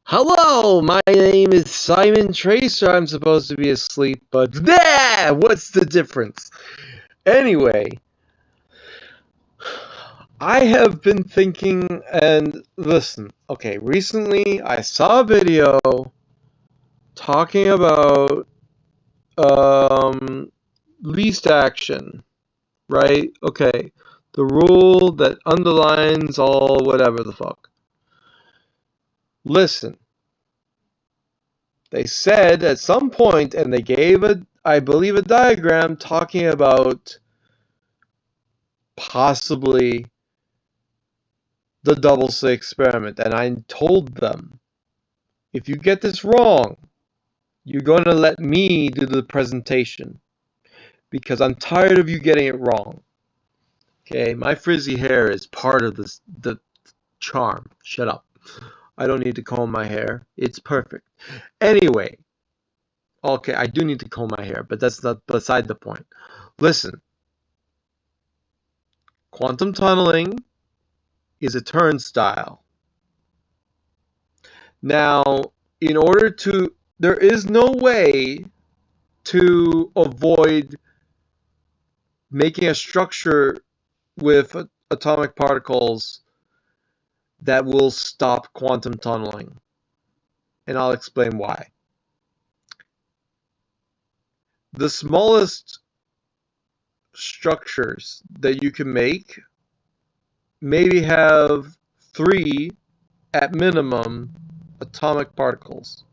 Hello, my name is Simon Tracer. I'm supposed to be asleep, but what's the difference? Anyway, I have been thinking, and listen, okay, recently I saw a video talking about least action, right? Okay, the rule that underlines all whatever the fuck. Listen. They said at some point, and they gave I believe, a diagram talking about possibly the double slit experiment. And I told them, if you get this wrong, you're going to let me do the presentation because I'm tired of you getting it wrong. Okay, my frizzy hair is part of the charm. Shut up. I don't need to comb my hair. It's perfect. Anyway, okay, I do need to comb my hair, but that's not beside the point. Listen. Quantum tunneling is a turnstile. Now, there is no way to avoid making a structure with atomic particles that will stop quantum tunneling. And I'll explain why. The smallest structures that you can make maybe have 3 at minimum atomic particles,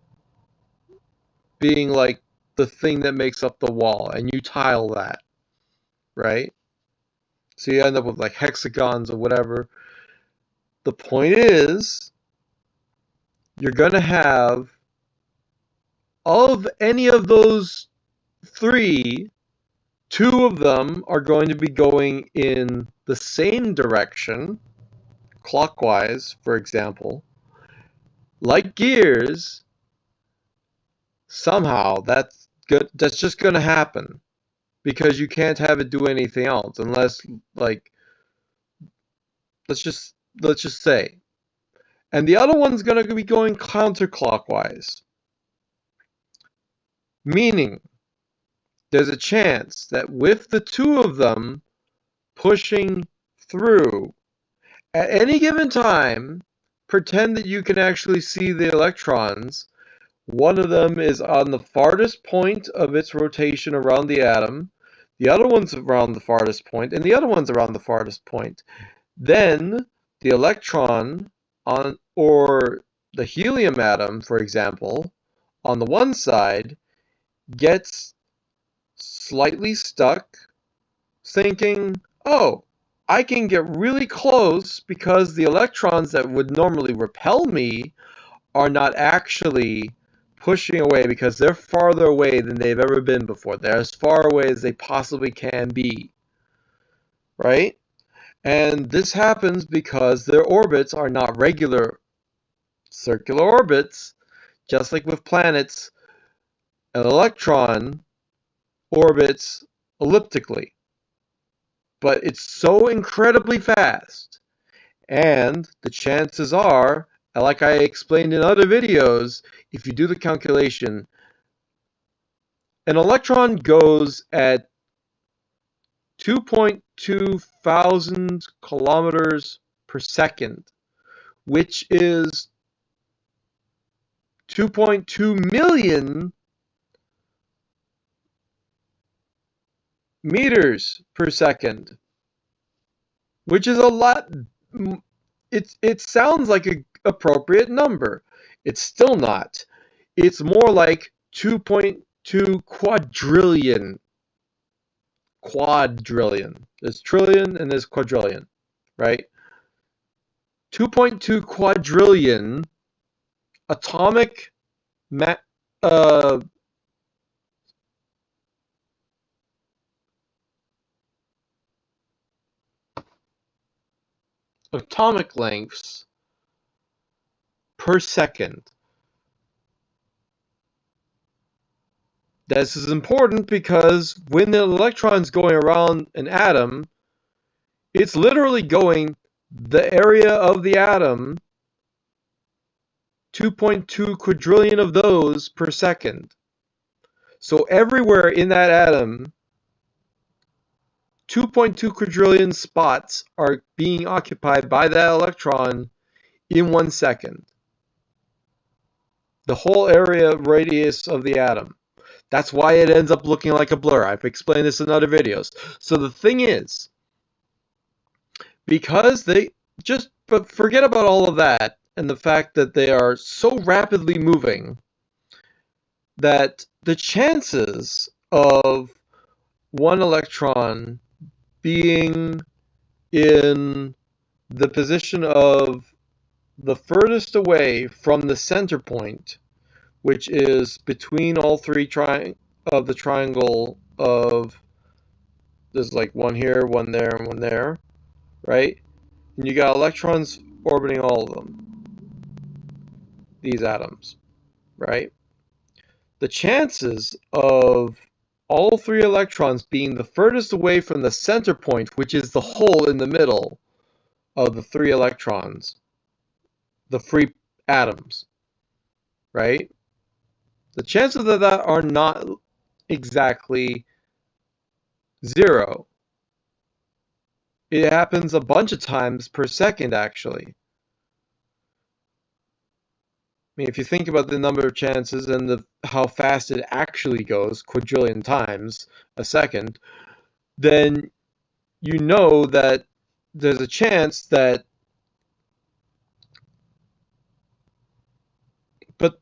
being like the thing that makes up the wall, and you tile that, right? So you end up with like hexagons or whatever. The point is, you're going to have, of any of those 3, 2 of them are going to be going in the same direction, clockwise, for example. Like gears, somehow that's just going to happen because you can't have it do anything else unless, like, let's just say. And the other one's going to be going counterclockwise. Meaning, there's a chance that with the 2 of them pushing through, at any given time, pretend that you can actually see the electrons. One of them is on the farthest point of its rotation around the atom, the other one's around the farthest point, and the other one's around the farthest point. Then the electron or the helium atom, for example, on the one side gets slightly stuck, thinking, oh, I can get really close because the electrons that would normally repel me are not actually pushing away because they're farther away than they've ever been before. They're as far away as they possibly can be, right? And this happens because their orbits are not regular circular orbits. Just like with planets, an electron orbits elliptically, but it's so incredibly fast, and the chances are, like I explained in other videos, if you do the calculation, an electron goes at 2.2 thousand kilometers per second, which is 2.2 million meters per second, which is a lot. It sounds like an appropriate number. It's still not. It's more like 2.2 quadrillion. Quadrillion. There's trillion and there's quadrillion, right? 2.2 quadrillion atomic uh, atomic lengths per second. This is important because when the electron's going around an atom, it's literally going the area of the atom 2.2 quadrillion of those per second. So everywhere in that atom, 2.2 quadrillion spots are being occupied by that electron in 1 second. The whole area radius of the atom. That's why it ends up looking like a blur. I've explained this in other videos. So the thing is, because but forget about all of that and the fact that they are so rapidly moving that the chances of one electron being in the position of the furthest away from the center point, which is between all three of the triangle of, there's like one here, one there, and one there, right? And you got electrons orbiting all of them, these atoms, right? The chances of all three electrons being the furthest away from the center point, which is the hole in the middle of the three electrons, the free atoms, right? The chances of that are not exactly zero. It happens a bunch of times per second, actually. I mean, if you think about the number of chances and how fast it actually goes, quadrillion times a second, then you know that there's a chance that, but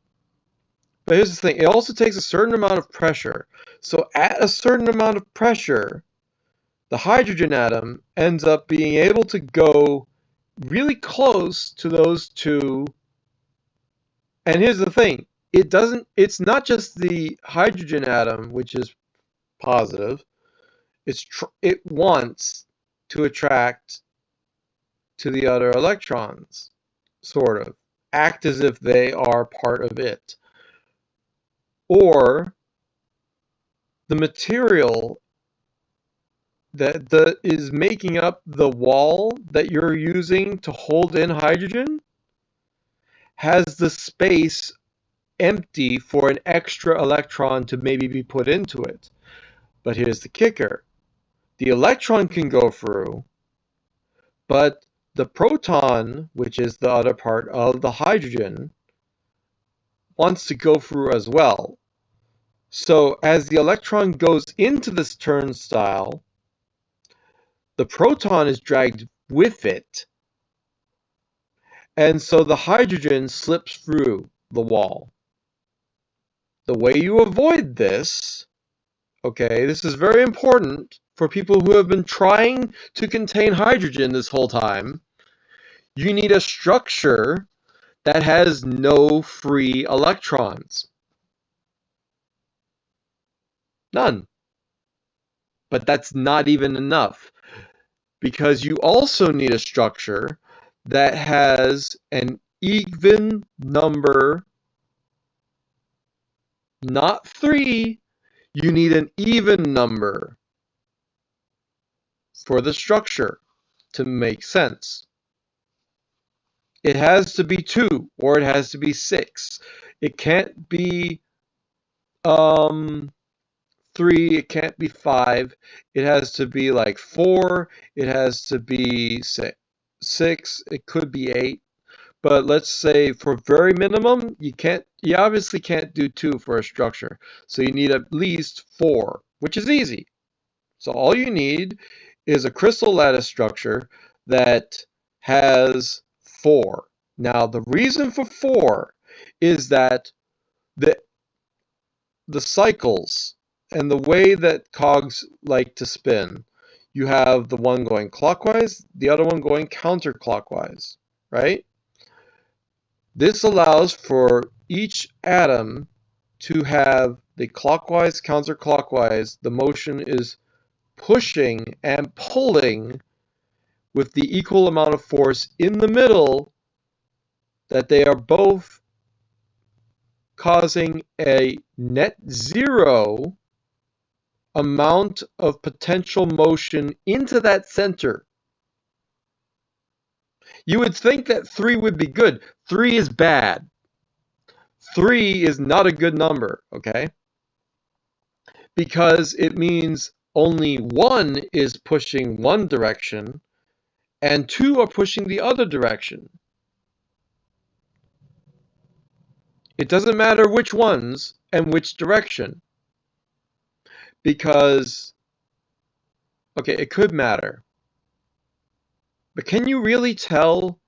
here's the thing, it also takes a certain amount of pressure. So at a certain amount of pressure, the hydrogen atom ends up being able to go really close to those two. And here's the thing, it's not just the hydrogen atom which is positive, it wants to attract to the other electrons, sort of act as if they are part of it. Or the material that is making up the wall that you're using to hold in hydrogen has the space empty for an extra electron to maybe be put into it. But here's the kicker. The electron can go through, but the proton, which is the other part of the hydrogen, wants to go through as well. So as the electron goes into this turnstile, the proton is dragged with it, and so the hydrogen slips through the wall. The way you avoid this, okay, this is very important for people who have been trying to contain hydrogen this whole time. You need a structure that has no free electrons. None. But that's not even enough, because you also need a structure that has an even number, not 3, you need an even number for the structure to make sense. It has to be 2 or it has to be 6. It can't be 3, it can't be 5, it has to be like 4, it has to be 6, it could be 8. But let's say for very minimum, you obviously can't do 2 for a structure. So you need at least 4, which is easy. So all you need is a crystal lattice structure that has 4. Now the reason for 4 is that the cycles and the way that cogs like to spin, you have the one going clockwise, the other one going counterclockwise, right? This allows for each atom to have the clockwise, counterclockwise. The motion is pushing and pulling with the equal amount of force in the middle, that they are both causing a net zero amount of potential motion into that center. You would think that 3 would be good. 3 is bad. 3 is not a good number, okay? Because it means only 1 is pushing one direction and 2 are pushing the other direction. It doesn't matter which ones and which direction, because, okay, it could matter. But can you really tell?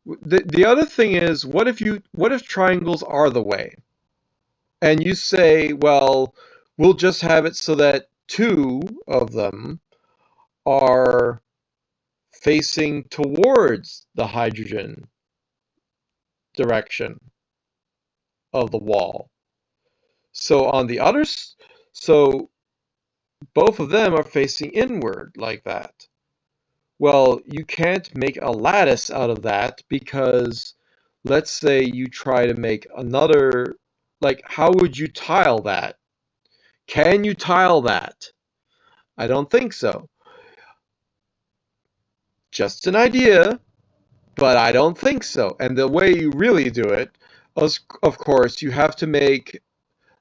The other thing is, what if triangles are the way? And you say, well, we'll just have it so that 2 of them are facing towards the hydrogen direction of the wall. So on the other, so both of them are facing inward like that. Well, you can't make a lattice out of that, because let's say you try to make another, like, how would you tile that? Can you tile that? I don't think so. Just an idea, but I don't think so. And the way you really do it, of course, you have to make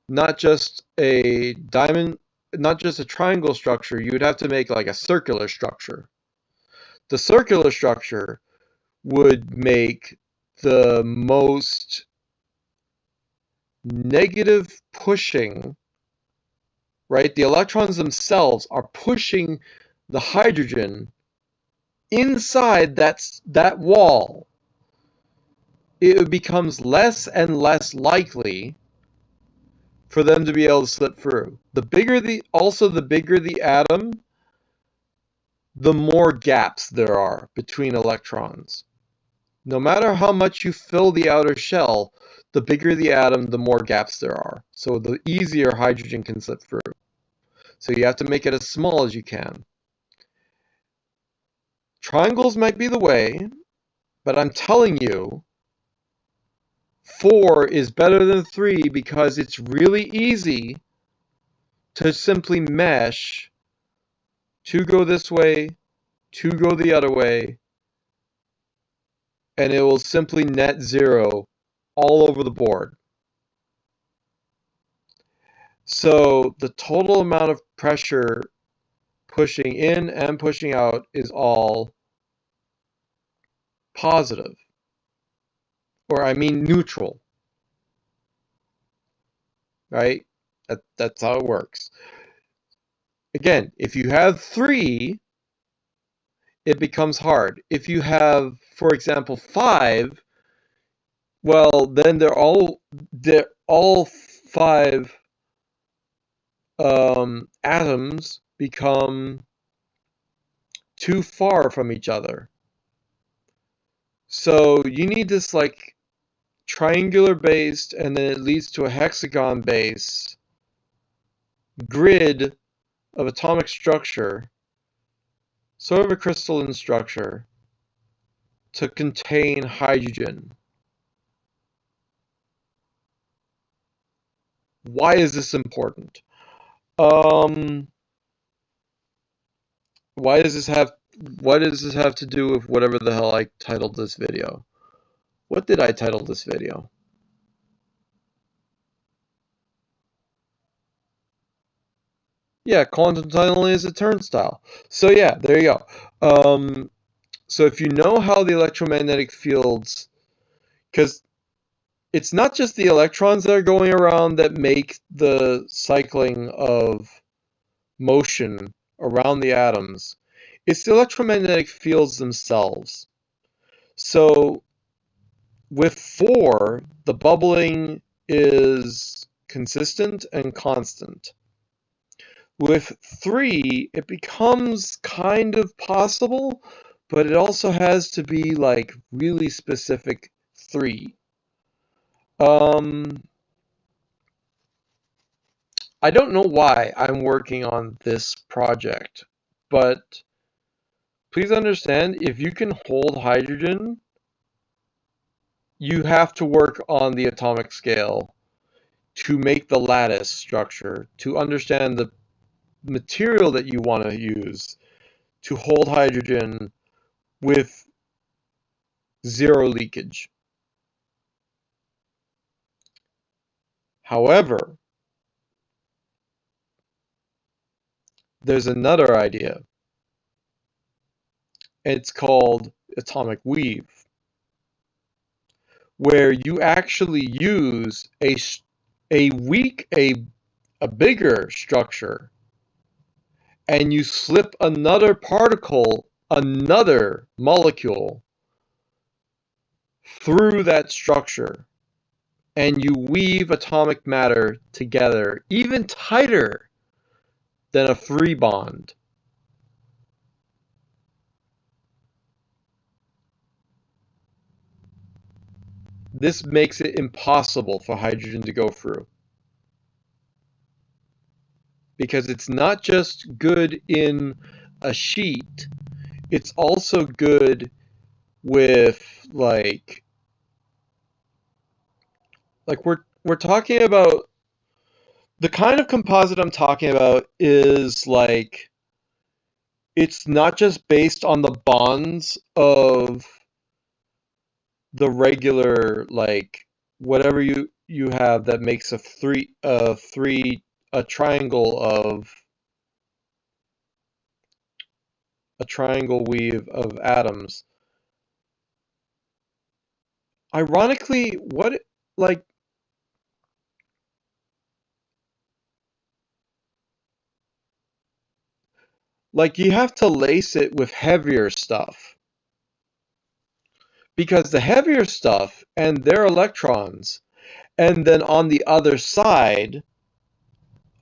not just a diamond, not just a triangle structure, you would have to make like a circular structure. The circular structure would make the most negative pushing, right? The electrons themselves are pushing the hydrogen inside that wall. It becomes less and less likely for them to be able to slip through. The bigger the atom, the more gaps there are between electrons. No matter how much you fill the outer shell, the bigger the atom, the more gaps there are. So the easier hydrogen can slip through. So you have to make it as small as you can. Triangles might be the way, but I'm telling you, 4 is better than 3 because it's really easy to simply mesh 2 go this way, 2 go the other way, and it will simply net 0 all over the board. So the total amount of pressure pushing in and pushing out is all positive, or I mean neutral, right? That's how it works. Again, if you have 3, it becomes hard. If you have, for example, 5, well, then they're all 5 atoms become too far from each other. So you need this like triangular based, and then it leads to a hexagon base grid of atomic structure, sort of a crystalline structure, to contain hydrogen. Why is this important? Why does this have what does this have to do with whatever the hell I titled this video? What did I title this video? Yeah, quantum tunneling is a turnstile. So yeah, there you go. So if you know how the electromagnetic fields, because it's not just the electrons that are going around that make the cycling of motion around the atoms, it's the electromagnetic fields themselves. So with 4, the bubbling is consistent and constant. With 3, it becomes kind of possible, but it also has to be like really specific 3. I don't know why I'm working on this project, but please understand, if you can hold hydrogen, you have to work on the atomic scale to make the lattice structure, to understand the material that you want to use to hold hydrogen with 0 leakage. However, there's another idea. It's called atomic weave, where you actually use a weak, a bigger structure, and you slip another particle, another molecule through that structure, and you weave atomic matter together even tighter than a free bond. This makes it impossible for hydrogen to go through, because it's not just good in a sheet, it's also good with we're talking about the kind of composite I'm talking about is like it's not just based on the bonds of the regular whatever you have that makes a triangle of a triangle weave of atoms. Ironically, what like you have to lace it with heavier stuff, because the heavier stuff and their electrons, and then on the other side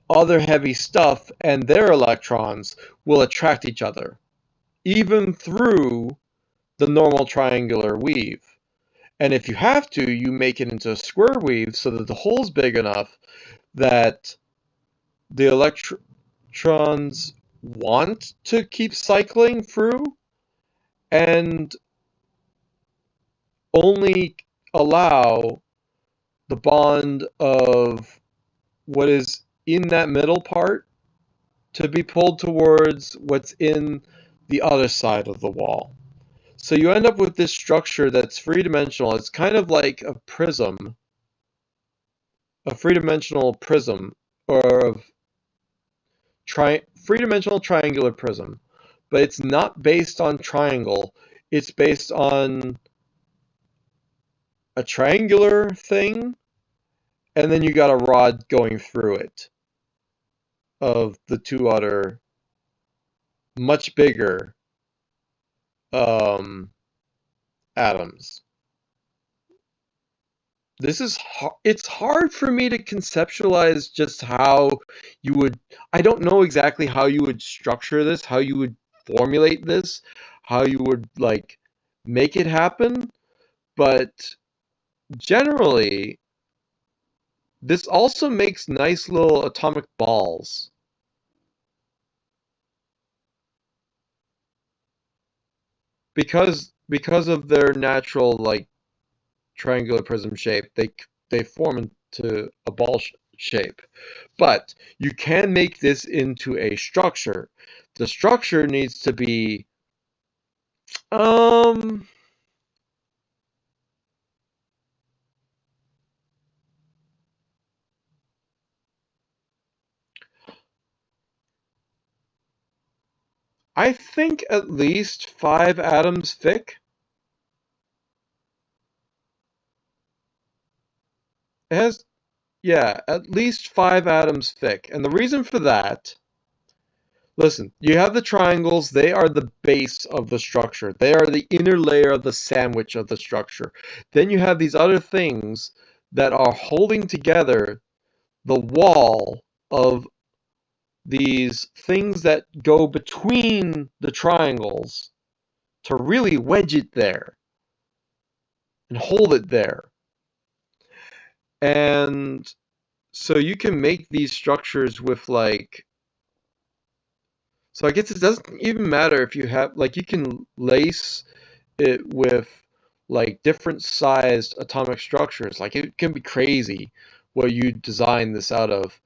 other heavy stuff and their electrons will attract each other, even through the normal triangular weave. And if you have to, you make it into a square weave so that the hole's big enough that the electrons want to keep cycling through and only allow the bond of what is in that middle part to be pulled towards what's in the other side of the wall. So you end up with this structure that's three-dimensional. It's kind of like a prism, a three-dimensional prism, or a three-dimensional triangular prism. But it's not based on triangle. It's based on a triangular thing, and then you got a rod going through it of the two other much bigger um, atoms. It's hard for me to conceptualize just how you would, I don't know exactly how you would structure this, how you would formulate this, how you would make it happen, but generally this also makes nice little atomic balls because of their natural triangular prism shape. They form into a ball shape. But you can make this into a structure. The structure needs to be um I think at least 5 atoms thick. It has, yeah, at least 5 atoms thick. And the reason for that, listen, you have the triangles, they are the base of the structure. They are the inner layer of the sandwich of the structure. Then you have these other things that are holding together the wall of these things that go between the triangles to really wedge it there and hold it there. And so you can make these structures with so I guess it doesn't even matter if you have, you can lace it with different sized atomic structures. It can be crazy what you design this out of.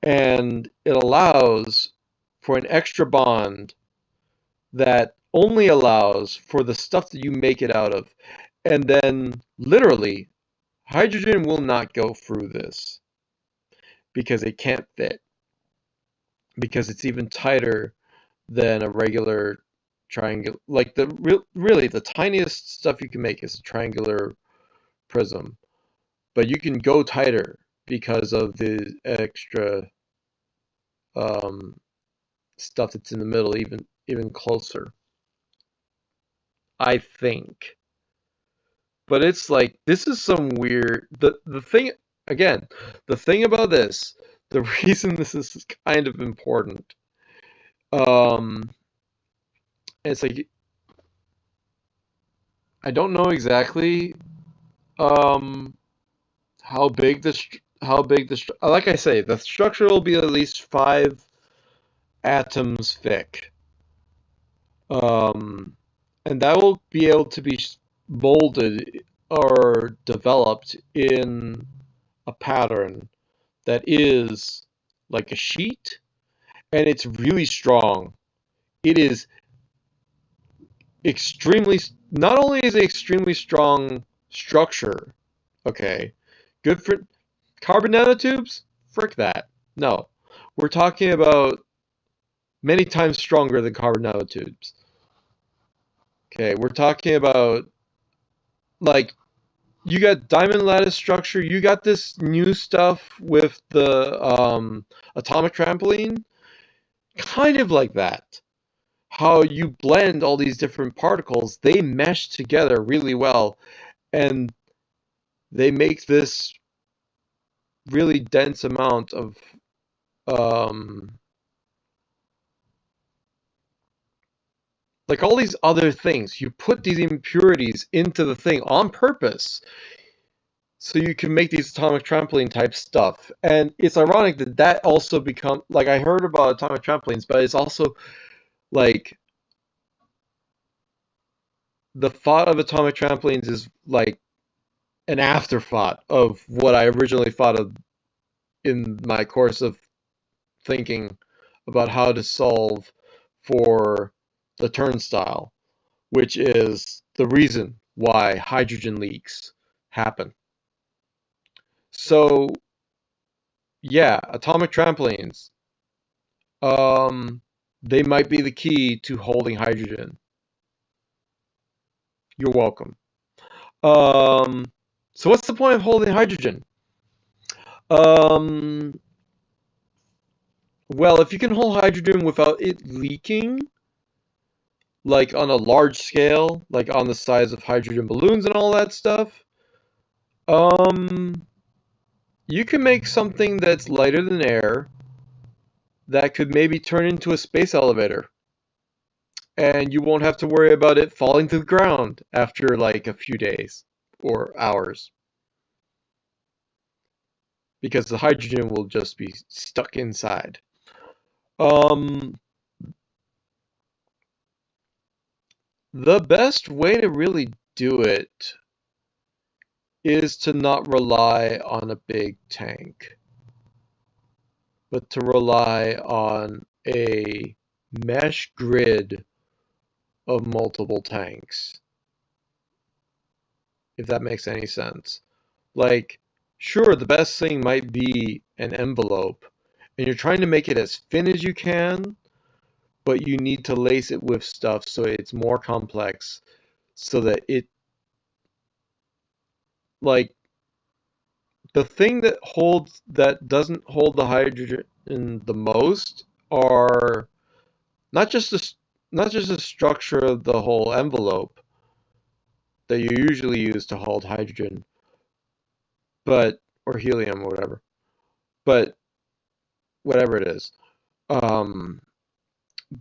And it allows for an extra bond that only allows for the stuff that you make it out of. And then literally, hydrogen will not go through this. because it can't fit, because it's even tighter than a regular triangle. Like really the tiniest stuff you can make is a triangular prism, but you can go tighter because of the extra um, stuff that's in the middle, even closer, I think. But it's like this is some weird the thing again, the thing about this, the reason this is kind of important, um, it's like I don't know exactly um how big like I say, the structure will be at least 5 atoms thick. Um, and that will be able to be molded or developed in a pattern that is like a sheet, and it's really strong. It is extremely, not only is it extremely strong structure, okay, good for carbon nanotubes? Frick that. No. We're talking about many times stronger than carbon nanotubes. Okay, we're talking about like you got diamond lattice structure, you got this new stuff with the atomic trampoline, kind of like that. How you blend all these different particles, they mesh together really well, and they make this really dense amount of um, like all these other things. You put these impurities into the thing on purpose so you can make these atomic trampoline type stuff. And it's ironic that that also become like I heard about atomic trampolines, but it's also like the thought of atomic trampolines is like an afterthought of what I originally thought of in my course of thinking about how to solve for the turnstile, which is the reason why hydrogen leaks happen. So yeah, atomic trampolines, um, they might be the key to holding hydrogen. You're welcome. Um, so what's the point of holding hydrogen? Um, well, if you can hold hydrogen without it leaking, like on a large scale, like on the size of hydrogen balloons and all that stuff, um, you can make something that's lighter than air that could maybe turn into a space elevator. And you won't have to worry about it falling to the ground after like a few days or hours because the hydrogen will just be stuck inside. Um, the best way to really do it is to not rely on a big tank, but to rely on a mesh grid of multiple tanks, if that makes any sense. Like, sure, the best thing might be an envelope, and you're trying to make it as thin as you can, but you need to lace it with stuff so it's more complex, so that it, like, the thing that doesn't hold the hydrogen the most are not just the structure of the whole envelope that you usually use to hold hydrogen, but or helium or whatever, but whatever it is. Um,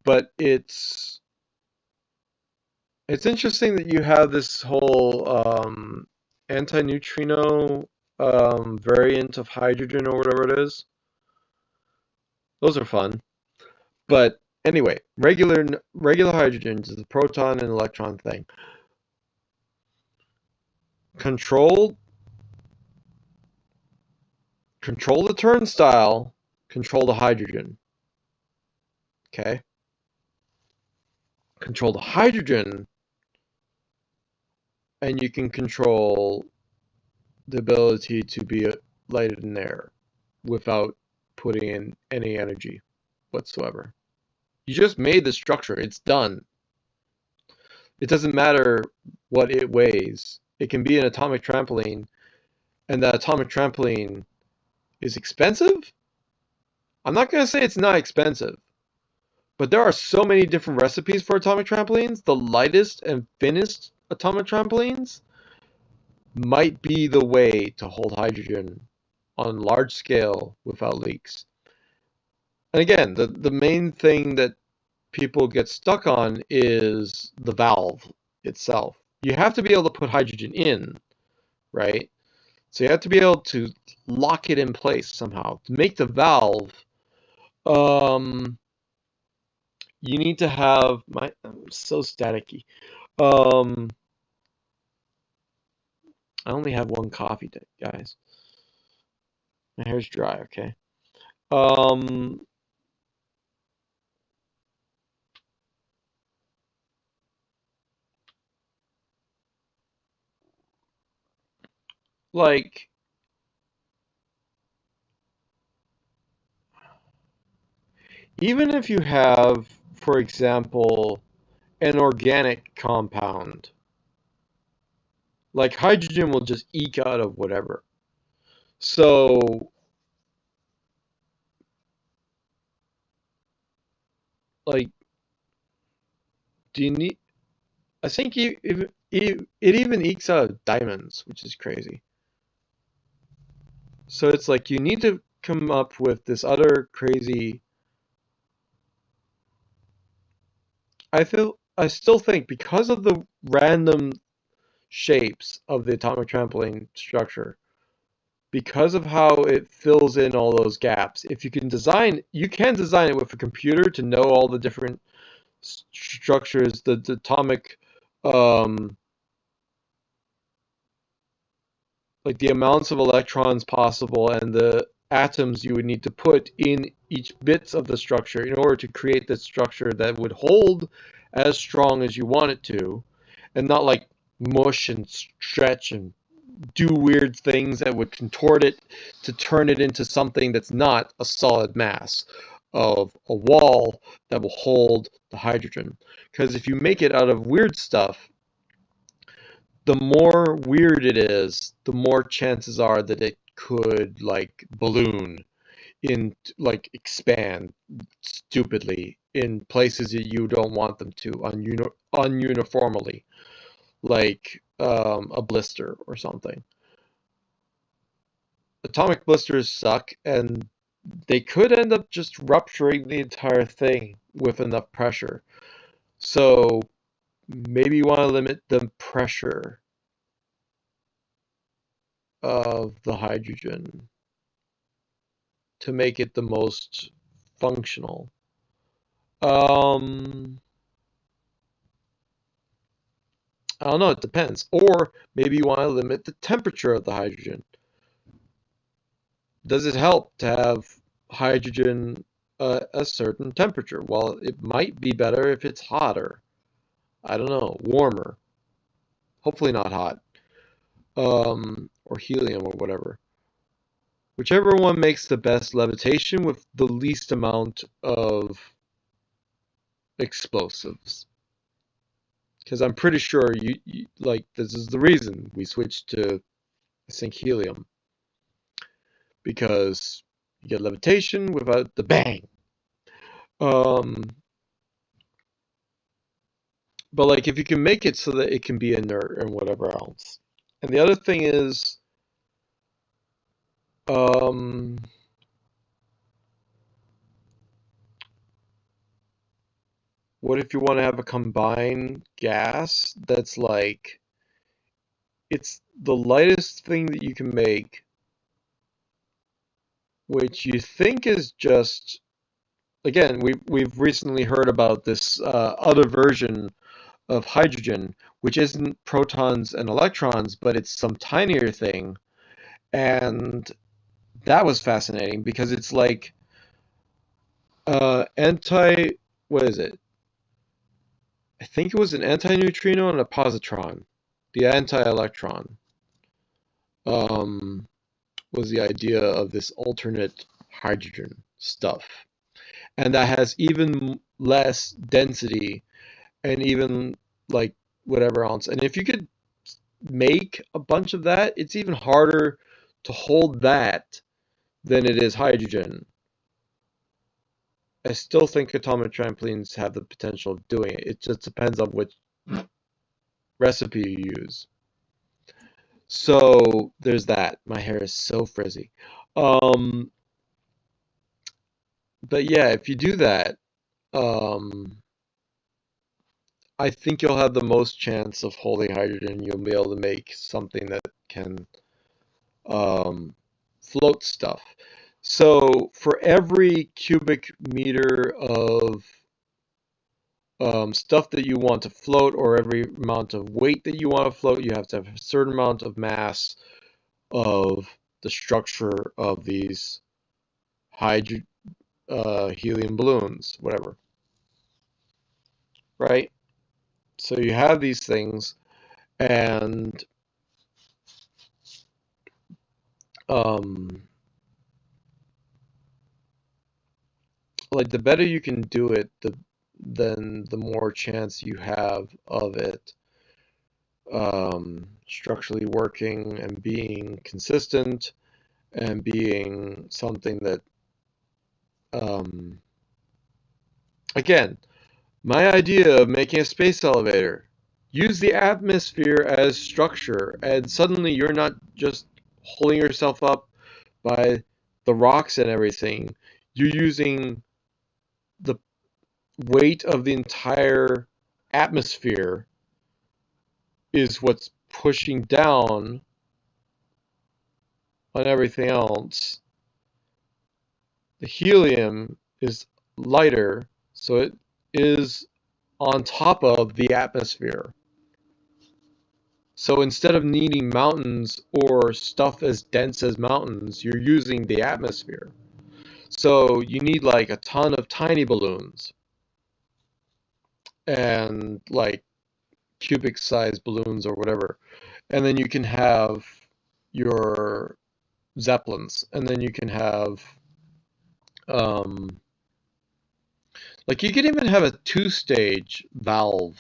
but it's interesting that you have this whole anti-neutrino variant of hydrogen or whatever it is. Those are fun. But anyway, regular hydrogen is a proton and electron thing. Control control the turnstile, control the hydrogen. Okay? Control the hydrogen, and you can control the ability to be lighted in air without putting in any energy whatsoever. You just made the structure. It's done. It doesn't matter what it weighs. It can be an atomic trampoline, and that atomic trampoline is expensive. I'm not going to say it's not expensive, but there are so many different recipes for atomic trampolines. The lightest and thinnest atomic trampolines might be the way to hold hydrogen on large scale without leaks. And again, the main thing that people get stuck on is the valve itself. You have to be able to put hydrogen in, right? So you have to be able to lock it in place somehow. To make the valve, you need to have I'm so staticky. I only have one coffee, guys. My hair's dry, okay? Um, like, even if you have, for example, an organic compound, like hydrogen will just eke out of whatever. So, like, do you need? I think it even ekes out of diamonds, which is crazy. So it's like you need to come up with this other crazy. I still think because of the random shapes of the atomic trampoline structure, because of how it fills in all those gaps, if you can design it with a computer to know all the different structures, the atomic, um, like the amounts of electrons possible and the atoms you would need to put in each bits of the structure in order to create the structure that would hold as strong as you want it to, and not like mush and stretch and do weird things that would contort it to turn it into something that's not a solid mass of a wall that will hold the hydrogen. Because if you make it out of weird stuff, the more weird it is, the more chances are that it could like balloon in, like expand stupidly in places that you don't want them to ununiformly, like a blister or something. Atomic blisters suck, and they could end up just rupturing the entire thing with enough pressure. So maybe you want to limit the pressure of the hydrogen to make it the most functional. Um, I don't know, it depends. Or maybe you want to limit the temperature of the hydrogen. Does it help to have hydrogen a certain temperature? Well, it might be better if it's hotter. I don't know, warmer. Hopefully not hot. Or helium or whatever. Whichever one makes the best levitation with the least amount of explosives. Because I'm pretty sure you like this is the reason we switched to I think helium, because you get levitation without the bang. Um, but like if you can make it so that it can be inert and whatever else. And the other thing is, um, what if you want to have a combined gas that's like it's the lightest thing that you can make, which you think is just again we've recently heard about this other version of hydrogen, which isn't protons and electrons, but it's some tinier thing. And that was fascinating because it's like anti, what is it? I think it was an antineutrino and a positron. The anti-electron um, was the idea of this alternate hydrogen stuff. And that has even less density and even like whatever else. And if you could make a bunch of that, it's even harder to hold that than it is hydrogen. I still think atomic trampolines have the potential of doing it. It just depends on which recipe you use. So there's that. My hair is so frizzy. Um, but yeah, if you do that, um, I think you'll have the most chance of holding hydrogen. You'll be able to make something that can um, float stuff. So for every cubic meter of stuff that you want to float, or every amount of weight that you want to float, you have to have a certain amount of mass of the structure of these hydro helium balloons, whatever, right? So you have these things, and um, like the better you can do it, then the more chance you have of it structurally working and being consistent and being something that um, again, my idea of making a space elevator, use the atmosphere as structure, and suddenly you're not just holding yourself up by the rocks and everything. You're using the weight of the entire atmosphere is what's pushing down on everything else. The helium is lighter, so it is on top of the atmosphere. So instead of needing mountains or stuff as dense as mountains, you're using the atmosphere. So you need like a ton of tiny balloons and like cubic sized balloons or whatever. And then you can have your zeppelins, and then you can have um, like you can even have a two-stage valve,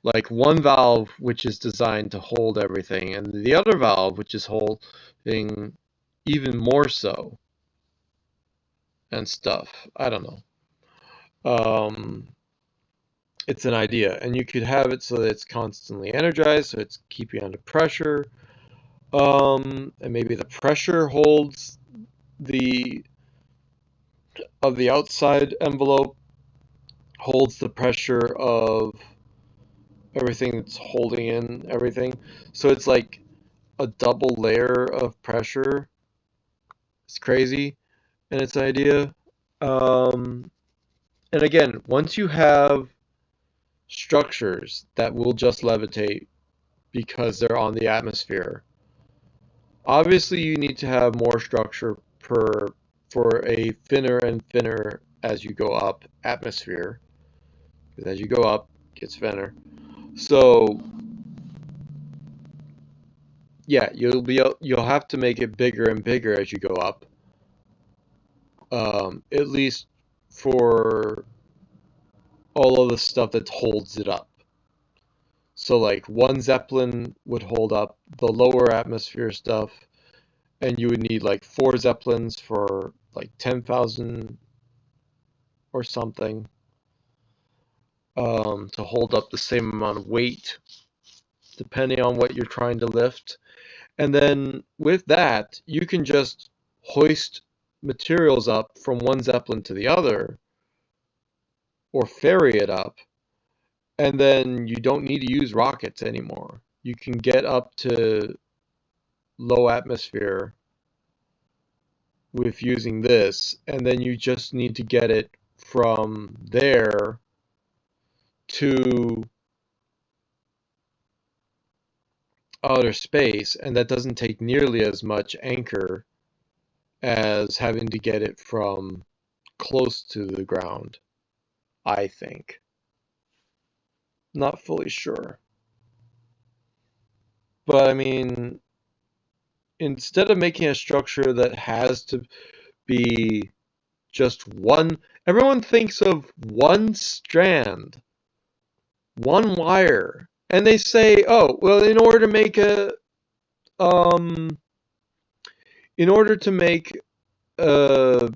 like one valve which is designed to hold everything, and the other valve which is holding even more so and stuff. I don't know. Um, it's an idea, and you could have it so that it's constantly energized, so it's keeping under pressure. And maybe the pressure holds the of the outside envelope holds the pressure of everything that's holding in everything. So it's like a double layer of pressure. It's crazy in its idea. Um, and again, once you have structures that will just levitate because they're on the atmosphere, obviously you need to have more structure per for a thinner and thinner as you go up atmosphere. Because as you go up, it gets thinner. So yeah, you'll have to make it bigger and bigger as you go up. At least for all of the stuff that holds it up. So like one Zeppelin would hold up the lower atmosphere stuff, and you would need like four Zeppelins for like 10,000 or something to hold up the same amount of weight, depending on what you're trying to lift. And then with that, you can just hoist materials up from one Zeppelin to the other or ferry it up, and then you don't need to use rockets anymore. You can get up to low atmosphere with using this, and then you just need to get it from there to outer space, and that doesn't take nearly as much anchor as having to get it from close to the ground, I think. Not fully sure. But I mean, instead of making a structure that has to be just one. Everyone thinks of one strand, one wire, and they say, "Oh, well, um, in order to make a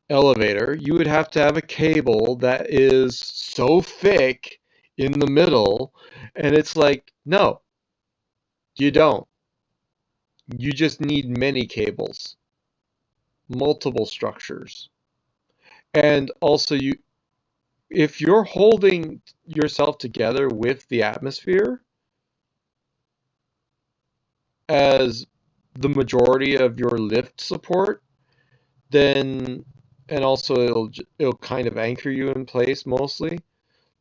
elevator, you would have to have a cable that is so thick in the middle," and it's like, no, you don't. You just need many cables, multiple structures, and also if you're holding yourself together with the atmosphere as the majority of your lift support, then and also it'll kind of anchor you in place mostly.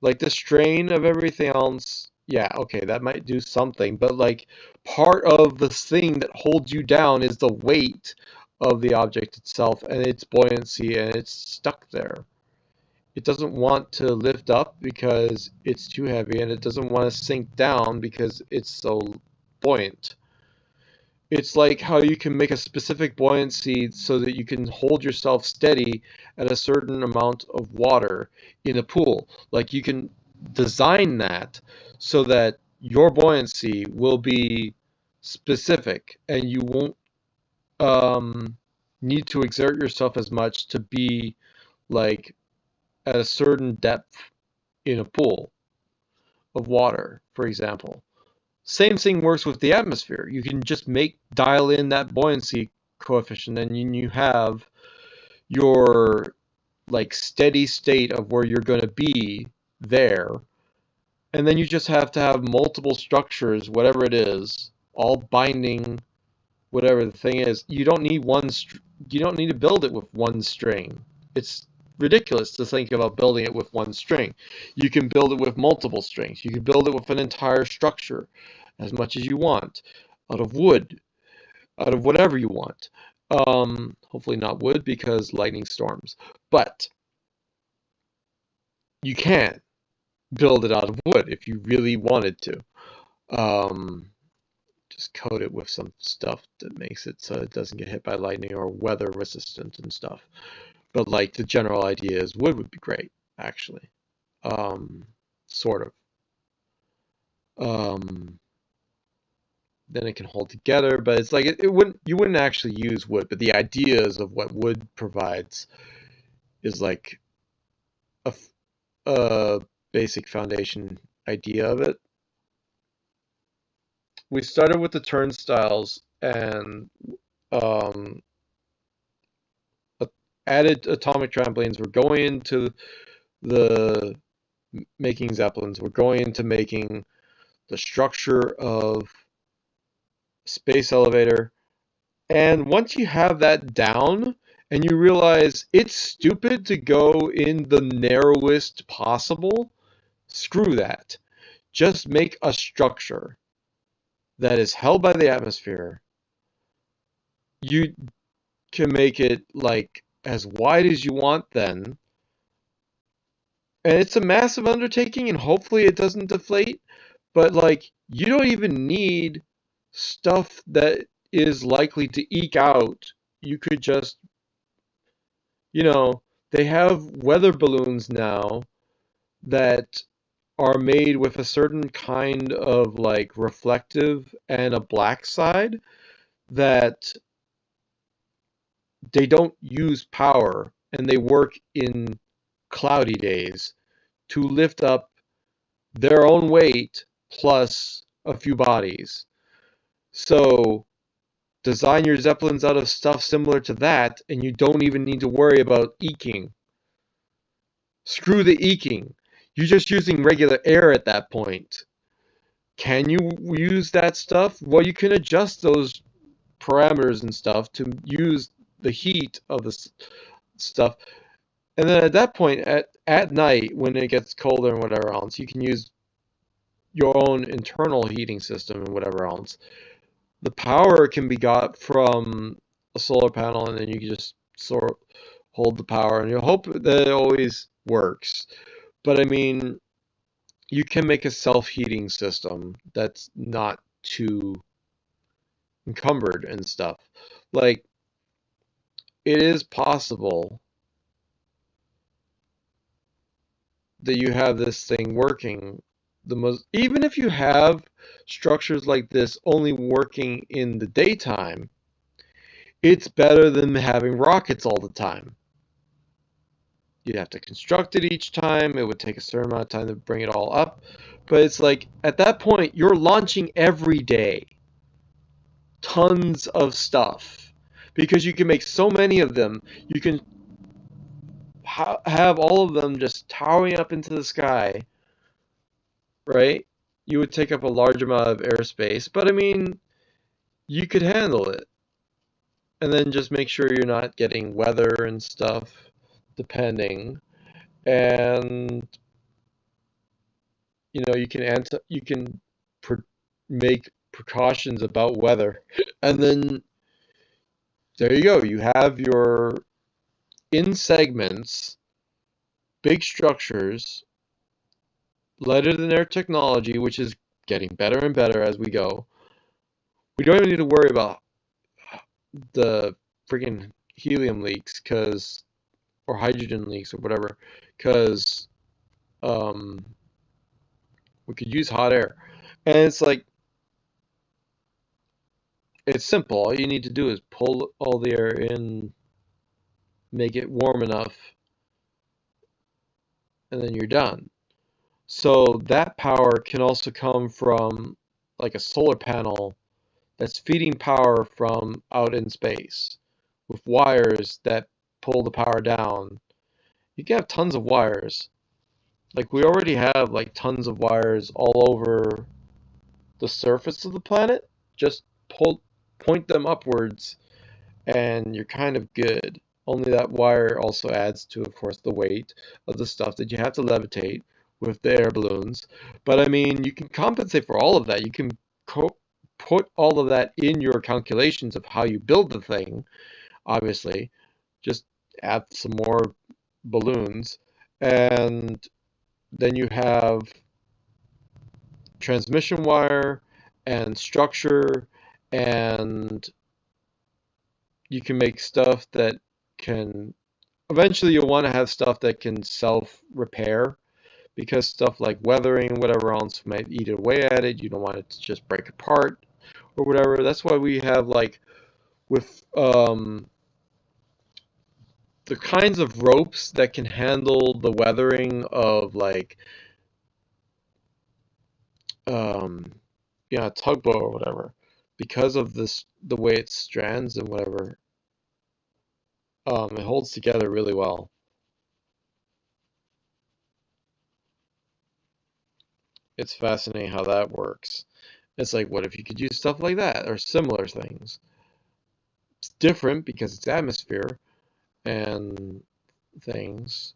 Like the strain of everything else, yeah, okay, that might do something, but like part of the thing that holds you down is the weight of the object itself and its buoyancy, and it's stuck there. It doesn't want to lift up because it's too heavy, and it doesn't want to sink down because it's so buoyant. It's like how you can make a specific buoyancy so that you can hold yourself steady at a certain amount of water in a pool. Like you can design that so that your buoyancy will be specific and you won't need to exert yourself as much to be like at a certain depth in a pool of water, for example. Same thing works with the atmosphere. You can just dial in that buoyancy coefficient, and you have your like steady state of where you're going to be there. And then you just have to have multiple structures, whatever it is, all binding whatever the thing is. You don't need to build it with one string. It's ridiculous to think about building it with one string. You can build it with multiple strings. You can build it with an entire structure as much as you want, out of wood, out of whatever you want. Hopefully not wood because lightning storms, but you can build it out of wood if you really wanted to. Um, just coat it with some stuff that makes it so it doesn't get hit by lightning or weather resistant and stuff. But like the general idea is wood would be great, actually. Um, sort of. Um, then it can hold together, but it's like it wouldn't you wouldn't actually use wood, but the ideas of what wood provides is like a, a basic foundation idea of it. We started with the turnstiles and um, added atomic trampolines. We're going into the making zeppelins. We're going into making the structure of space elevator. And once you have that down and you realize it's stupid to go in the narrowest possible, screw that. Just make a structure that is held by the atmosphere. You can make it like as wide as you want then. And it's a massive undertaking and hopefully it doesn't deflate, but like you don't even need stuff that is likely to eke out. You could just, you know, they have weather balloons now that are made with a certain kind of like reflective and a black side that they don't use power and they work in cloudy days to lift up their own weight plus a few bodies. So design your zeppelins out of stuff similar to that, and you don't even need to worry about eking. Screw the eking. You're just using regular air at that point. Can you use that stuff? Well, you can adjust those parameters and stuff to use the heat of the stuff. And then at that point, at night, when it gets colder and whatever else, you can use your own internal heating system and whatever else. The power can be got from a solar panel, and then you can just sort of hold the power, and you hope that it always works. But I mean, you can make a self-heating system that's not too encumbered and stuff. Like, it is possible that you have this thing working even if you have structures like this only working in the daytime, it's better than having rockets all the time. You'd have to construct it each time. It would take a certain amount of time to bring it all up. But it's like, at that point, you're launching every day tons of stuff because you can make so many of them. You can have all of them just towering up into the sky, right? You would take up a large amount of airspace, but I mean, you could handle it. And then just make sure you're not getting weather and stuff, depending. And you can make precautions about weather, and then there you go. You have your in segments, big structures, lighter than air technology, which is getting better and better as we go. We don't even need to worry about the freaking helium leaks, because or hydrogen leaks or whatever, because um, we could use hot air. And it's like, it's simple. All you need to do is pull all the air in, make it warm enough, and then you're done. So that power can also come from like a solar panel that's feeding power from out in space with wires that pull the power down. You can have tons of wires. Like, we already have like tons of wires all over the surface of the planet. Just point them upwards and you're kind of good. Only that wire also adds to, of course, the weight of the stuff that you have to levitate with the air balloons. But I mean, you can compensate for all of that. You can put all of that in your calculations of how you build the thing, obviously. Just add some more balloons, and then you have transmission wire and structure, and you can make stuff that can eventually you'll want to have stuff that can self-repair, because stuff like weathering and whatever else might eat away at it. You don't want it to just break apart or whatever. That's why we have, like, with the kinds of ropes that can handle the weathering of, like, um, yeah, a tugboat or whatever, because of the way it strands and whatever. It holds together really well. It's fascinating how that works. It's like, what if you could use stuff like that or similar things? It's different because it's atmosphere and things.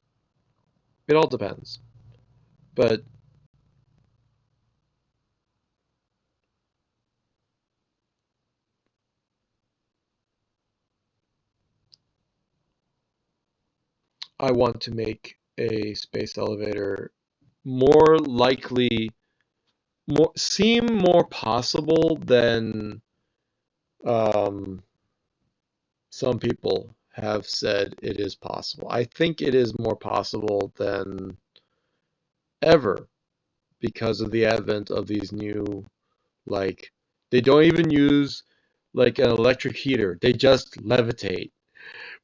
It all depends. But I want to make a space elevator more likely, seem more possible than um, some people have said it is possible. I think it is more possible than ever because of the advent of these new, like, they don't even use like an electric heater. They just levitate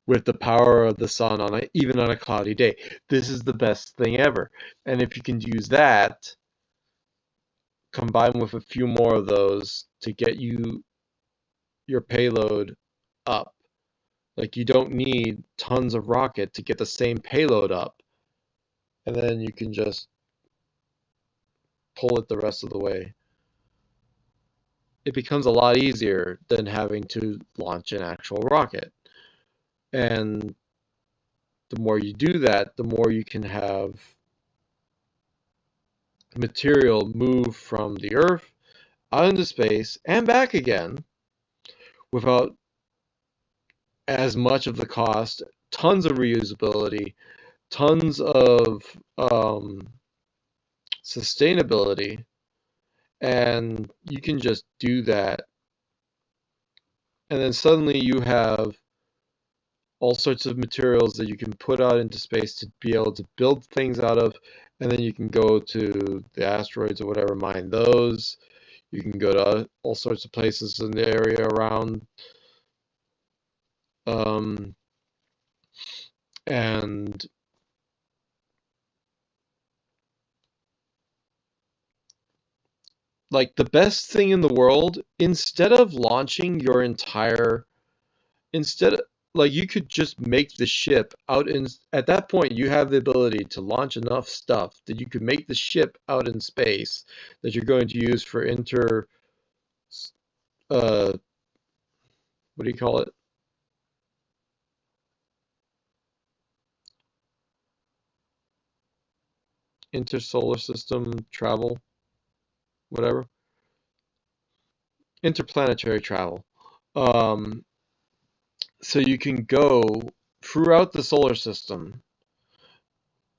with the power of the sun even on a cloudy day. This is the best thing ever. And if you can use that combined with a few more of those to get your payload up. Like, you don't need tons of rocket to get the same payload up. And then you can just pull it the rest of the way. It becomes a lot easier than having to launch an actual rocket. And the more you do that, the more you can have material move from the Earth out into space and back again without as much of the cost, tons of reusability, tons of sustainability, and you can just do that and then suddenly you have all sorts of materials that you can put out into space to be able to build things out of, and then you can go to the asteroids or whatever, mine those. You can go to all sorts of places in the area around, um, and like the best thing in the world, instead of launching your entire, instead of, like you could just make the ship out in, at that point you have the ability to launch enough stuff that you could make the ship out in space that you're going to use for uh what do you call it, intersolar system travel, whatever, interplanetary travel. um so you can go throughout the solar system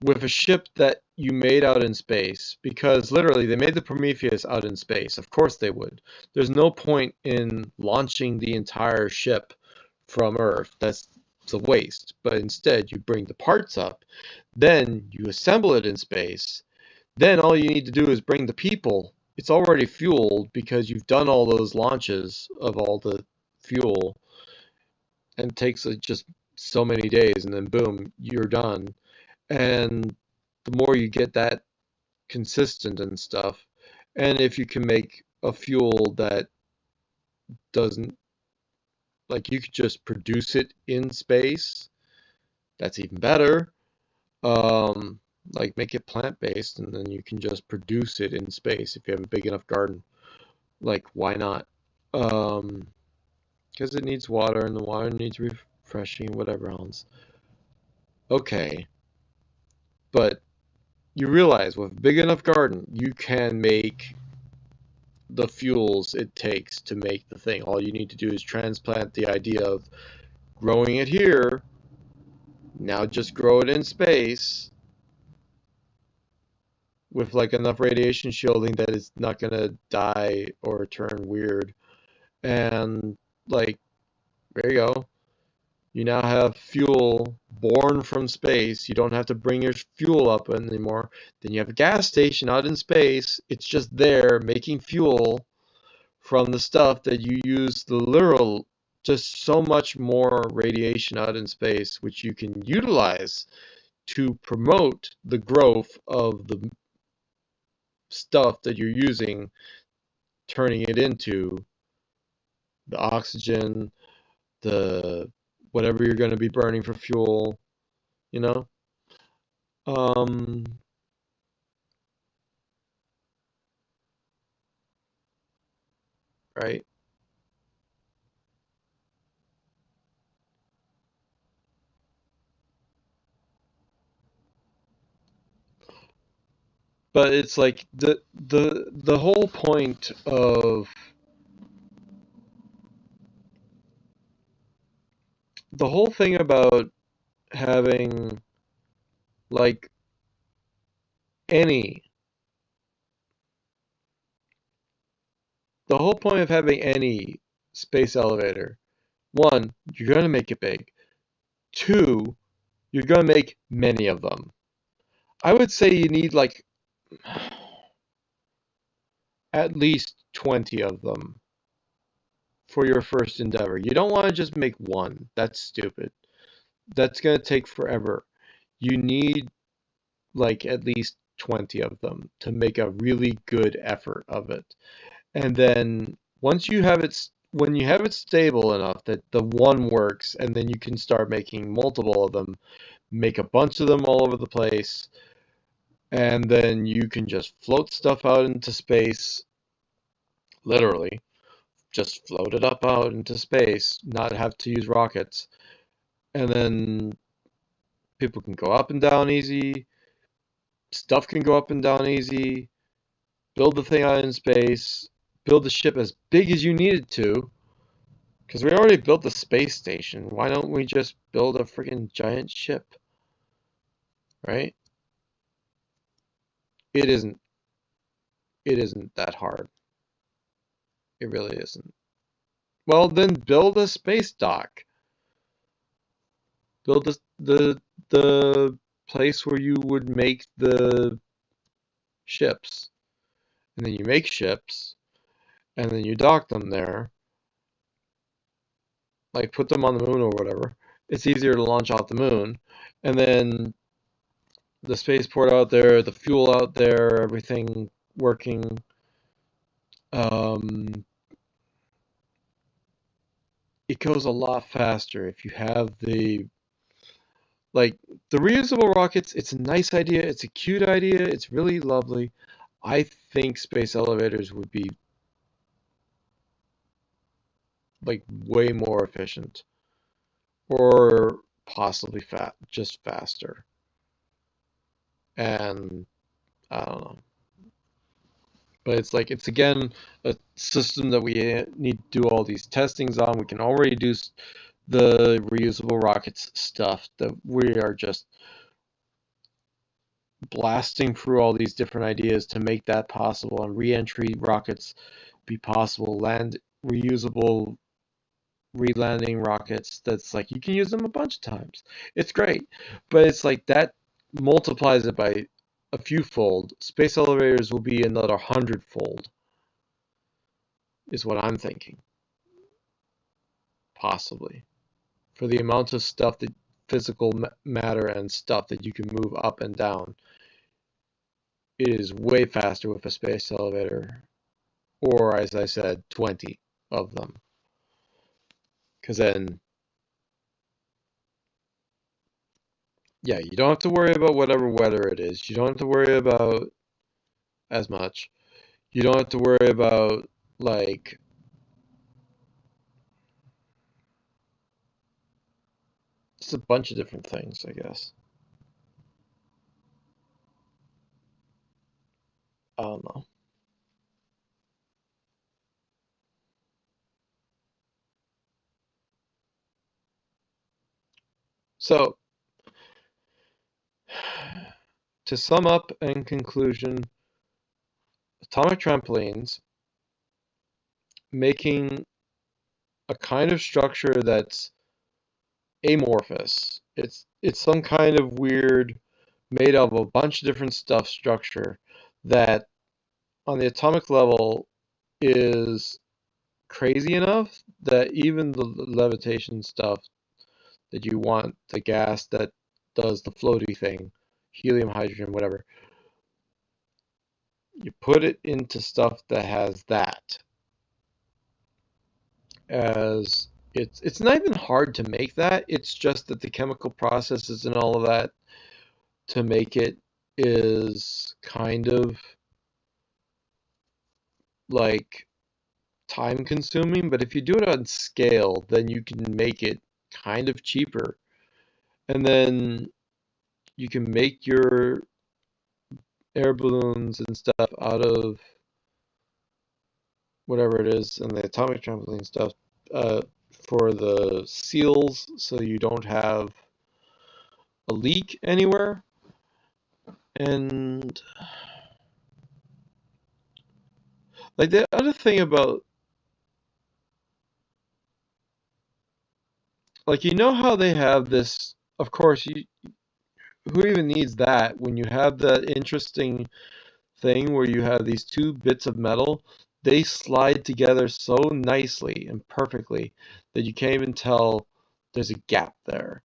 with a ship that you made out in space, because literally they made the Prometheus out in space. Of course they would. There's no point in launching the entire ship from Earth. That's a waste. But instead, you bring the parts up, then you assemble it in space. Then all you need to do is bring the people. It's already fueled because you've done all those launches of all the fuel, and it takes just so many days, and then boom, you're done. And the more you get that consistent and stuff, and if you can make a fuel that doesn't, like you could just produce it in space, that's even better. Um, like make it plant-based and then you can just produce it in space if you have a big enough garden. Like why not? Um, because it needs water and the water needs refreshing, whatever else. Okay, but you realize with a big enough garden, you can make the fuels it takes to make the thing. All you need to do is transplant the idea of growing it here, now just grow it in space with like enough radiation shielding that it's not gonna die or turn weird. And like, there you go. You now have fuel born from space. You don't have to bring your fuel up anymore. Then you have a gas station out in space. It's just there making fuel from the stuff that you use, the literal, just so much more radiation out in space, which you can utilize to promote the growth of the stuff that you're using, turning it into the oxygen, the whatever you're going to be burning for fuel, you know? Um, right. But it's like the whole point of the whole thing about having like any the whole point of having any space elevator, one, you're going to make it big. Two, you're going to make many of them. I would say you need like at least 20 of them for your first endeavor. You don't want to just make one. That's stupid. That's going to take forever. You need like at least 20 of them to make a really good effort of it. And then once you have it, when you have it stable enough that the one works, and then you can start making multiple of them, make a bunch of them all over the place, and then you can just float stuff out into space, literally, just float it up out into space, not have to use rockets. And then people can go up and down easy, stuff can go up and down easy, build the thing out in space, build the ship as big as you need it to. Because we already built the space station. Why don't we just build a freaking giant ship? Right? It isn't. It isn't that hard. It really isn't. Well, then build a space dock. Build the place where you would make the ships. And then you make ships, and then you dock them there. Like put them on the moon or whatever. It's easier to launch off the moon. And then the spaceport out there, the fuel out there, everything working. Um, it goes a lot faster if you have like the reusable rockets. It's a nice idea. It's a cute idea. It's really lovely. I think space elevators would be like way more efficient or possibly just faster. And I don't know. But it's like it's again a system that we need to do all these testings on. We can already do the reusable rockets stuff that we are just blasting through all these different ideas to make that possible, and re-entry rockets be possible, land reusable re-landing rockets that's like you can use them a bunch of times. It's great, but it's like that multiplies it by a few fold. Space elevators will be another 100-fold, is what I'm thinking, possibly, for the amount of stuff that physical matter and stuff that you can move up and down. It is way faster with a space elevator, or as I said, 20 of them. Because then, yeah, you don't have to worry about whatever weather it is. You don't have to worry about as much. You don't have to worry about, like, just a bunch of different things, I guess. I don't know. So, to sum up in conclusion, atomic trampolines making a kind of structure that's amorphous. It's some kind of weird, made of a bunch of different stuff structure that on the atomic level is crazy enough that even the levitation stuff that you want, the gas that does the floaty thing, helium, hydrogen, whatever, you put it into stuff that has that as it's not even hard to make that. It's just that the chemical processes and all of that to make it is kind of like time consuming, but if you do it on scale, then you can make it kind of cheaper. And then you can make your air balloons and stuff out of whatever it is and the atomic trampoline stuff uh, for the seals so you don't have a leak anywhere. And like the other thing about like you know how they have this, of course you who even needs that when you have that interesting thing where you have these two bits of metal, they slide together so nicely and perfectly that you can't even tell there's a gap there.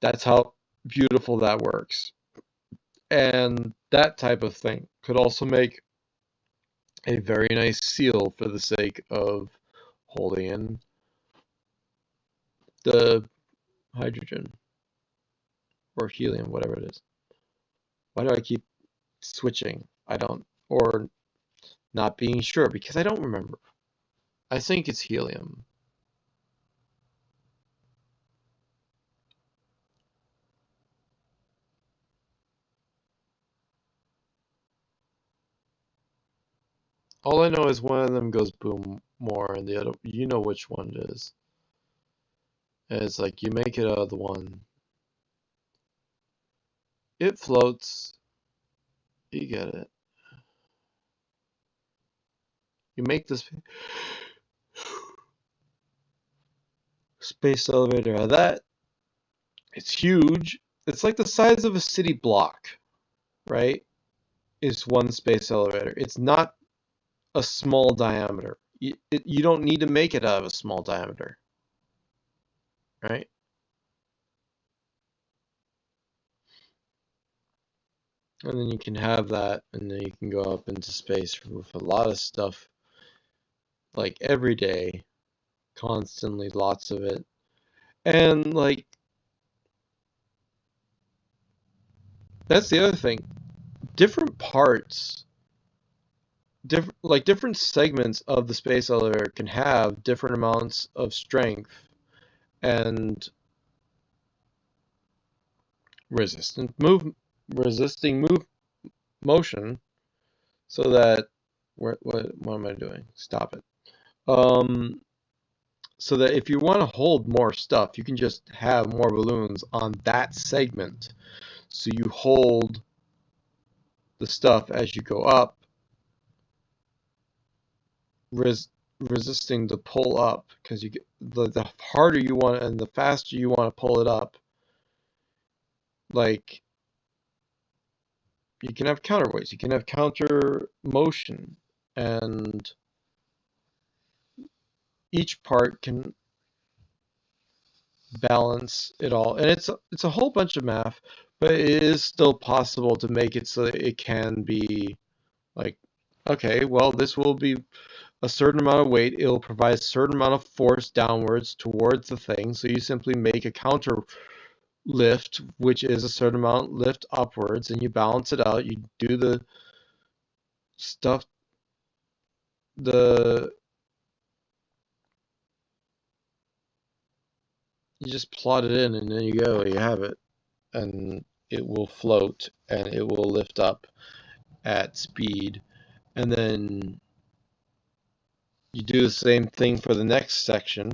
That's how beautiful that works. And that type of thing could also make a very nice seal for the sake of holding in the hydrogen or helium, whatever it is. Why do I keep switching? I don't, or not being sure because I don't remember. I think it's helium. All I know is one of them goes boom more, and the other, you know which one it is. And it's like you make it out of the one. It floats. You get it. You make this. space elevator, that it's huge. It's like the size of a city block, right? Is one space elevator. It's not a small diameter. You don't need to make it out of a small diameter, right? And then you can have that, and then you can go up into space with a lot of stuff, like every day, constantly, lots of it. And like, that's the other thing. Different parts, different segments of the space elevator can have different amounts of strength and resistant move, resisting move motion, so that what am I doing? Stop it. Um, so that if you want to hold more stuff, you can just have more balloons on that segment. So you hold the stuff as you go up, res resisting the pull up, because you get the harder you want and the faster you want to pull it up, like you can have counterweights, you can have counter motion, and each part can balance it all. And it's a whole bunch of math, but it is still possible to make it so that it can be like, okay, well, this will be a certain amount of weight. It'll provide a certain amount of force downwards towards the thing. So you simply make a counter lift, which is a certain amount lift upwards, and you balance it out. You do the stuff, the you just plot it in, and then you go, you have it, and it will float and it will lift up at speed. And then you do the same thing for the next section,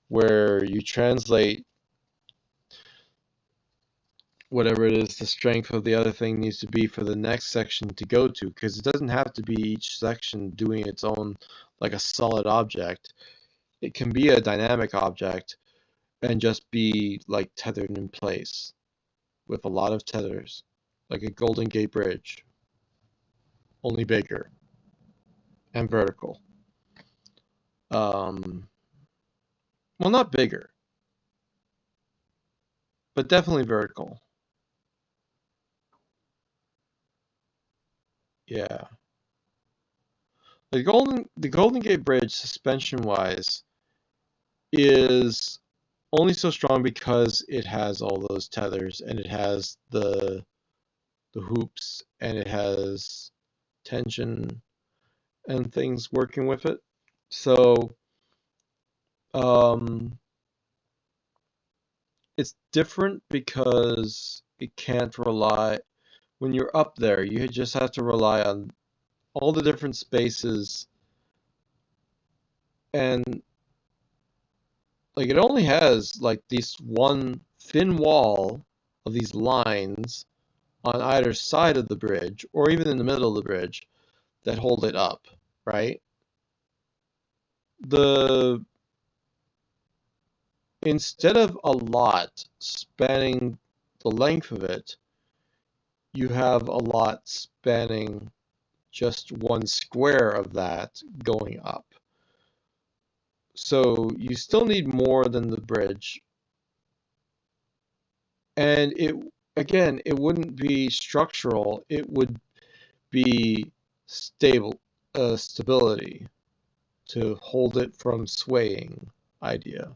where you translate whatever it is the strength of the other thing needs to be for the next section to go to, because it doesn't have to be each section doing its own, like a solid object. It can be a dynamic object and just be like tethered in place with a lot of tethers, like a Golden Gate Bridge, only bigger and vertical. Well, not bigger, but definitely vertical. Yeah. The Golden Gate Bridge, suspension wise, is only so strong because it has all those tethers, and it has the hoops, and it has tension and things working with it. So um, it's different because it can't rely, when you're up there, you just have to rely on all the different spaces, and like it only has like this one thin wall of these lines on either side of the bridge, or even in the middle of the bridge, that hold it up, right? The Instead of a lot spanning the length of it, you have a lot spanning just one square of that going up. So you still need more than the bridge. And it, again, it wouldn't be structural, it would be stability to hold it from swaying idea.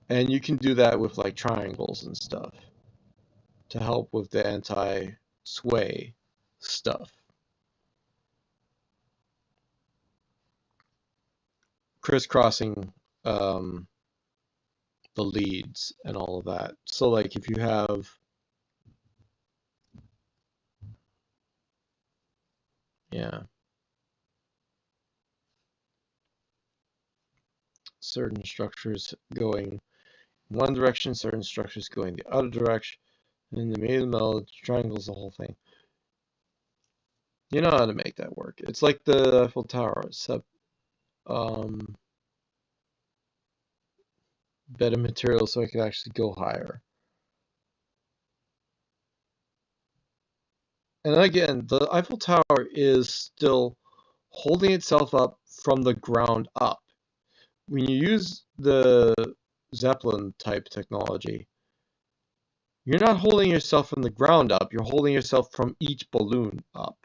And you can do that with like triangles and stuff to help with the anti-sway stuff. Crisscrossing um, the leads and all of that. So like if you have, yeah, certain structures going one direction, certain structures going the other direction, and in the middle, triangles, the whole thing. You know how to make that work. It's like the Eiffel Tower, except um, better material so it can actually go higher. And again, the Eiffel Tower is still holding itself up from the ground up. When you use the Zeppelin type technology, you're not holding yourself from the ground up, you're holding yourself from each balloon up.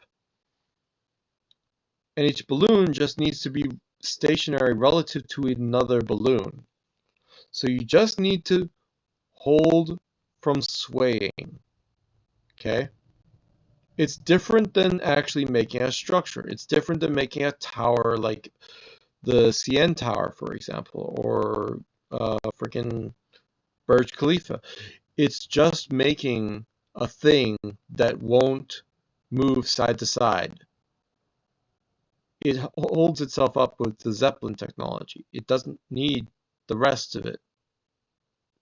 And each balloon just needs to be stationary relative to another balloon. So you just need to hold from swaying. Okay? It's different than actually making a structure. It's different than making a tower like the CN Tower, for example, or freaking Burj Khalifa. It's just making a thing that won't move side to side. It holds itself up with the Zeppelin technology. It doesn't need the rest of it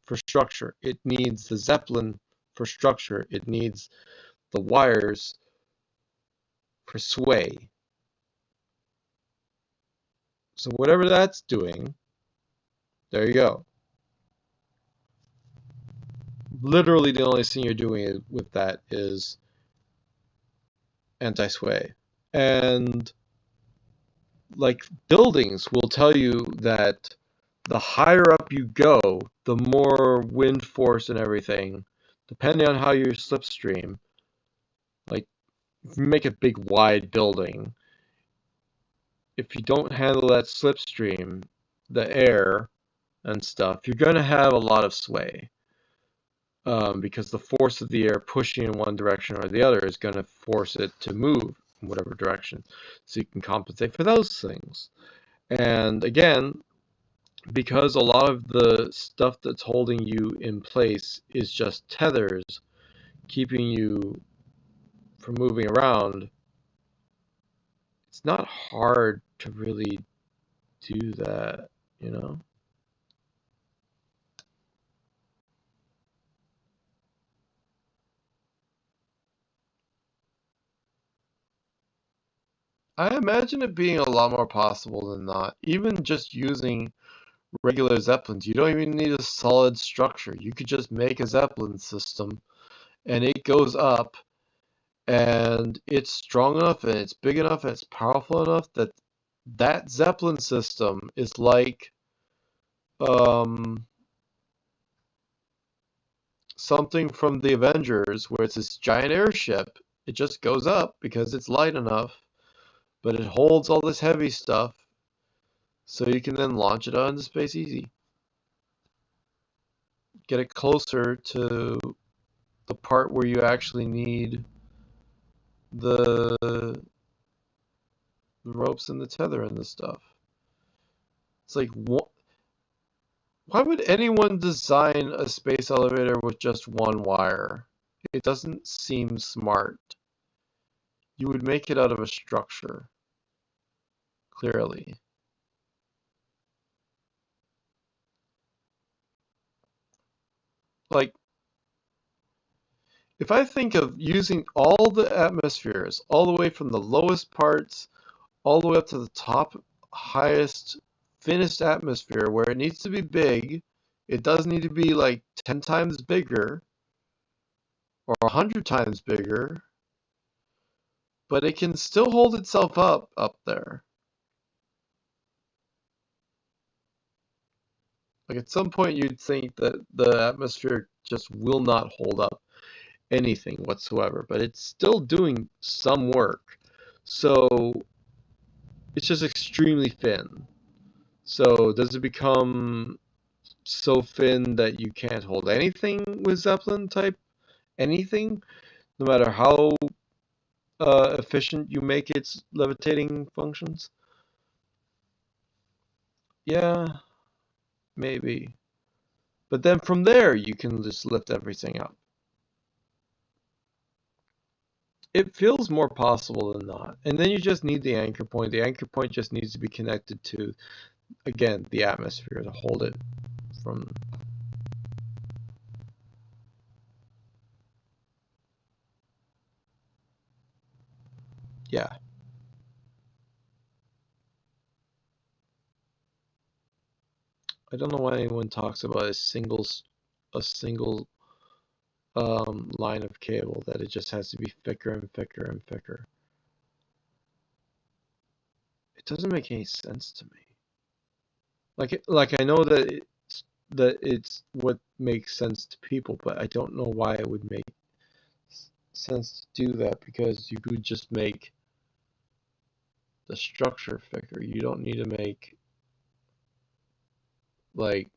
for structure. It needs the Zeppelin for structure. It needs the wires for sway. So whatever that's doing, there you go. Literally the only thing you're doing with that is anti-sway. And like buildings will tell you that the higher up you go, the more wind force and everything, depending on how you slipstream, like if you make a big wide building, if you don't handle that slipstream, the air and stuff, you're going to have a lot of sway. Because the force of the air pushing in one direction or the other is going to force it to move in whatever direction. So you can compensate for those things. And again, because a lot of the stuff that's holding you in place is just tethers, keeping you from moving around, it's not hard to really do that, you know? I imagine it being a lot more possible than not. Even just using regular Zeppelins, you don't even need a solid structure. You could just make a Zeppelin system and it goes up and it's strong enough and it's big enough and it's powerful enough that that Zeppelin system is like um, something from the Avengers where it's this giant airship. It just goes up because it's light enough, but it holds all this heavy stuff so you can then launch it out into space easy. Get it closer to the part where you actually need the ropes and the tether and the stuff. It's like, why would anyone design a space elevator with just one wire? It doesn't seem smart. You would make it out of a structure, clearly. Like, if I think of using all the atmospheres, all the way from the lowest parts, all the way up to the top, highest, thinnest atmosphere, where it needs to be big, it does need to be like 10 times bigger, or 100 times bigger, but it can still hold itself up there. Like at some point you'd think that the atmosphere just will not hold up anything whatsoever, but it's still doing some work. So it's just extremely thin. So does it become so thin that you can't hold anything with Zeppelin type anything, no matter how efficient you make its levitating functions? Yeah, maybe. But then from there, you can just lift everything up. It feels more possible than not. And then you just need the anchor point. The anchor point just needs to be connected to, again, the atmosphere to hold it from. Yeah. I don't know why anyone talks about a single line of cable, that it just has to be thicker and thicker and thicker. It doesn't make any sense to me. Like I know that it's what makes sense to people, but I don't know why it would make sense to do that, because you could just make the structure thicker. You don't need to make, like,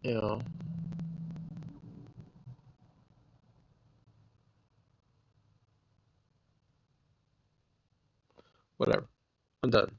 you know, whatever. I'm done.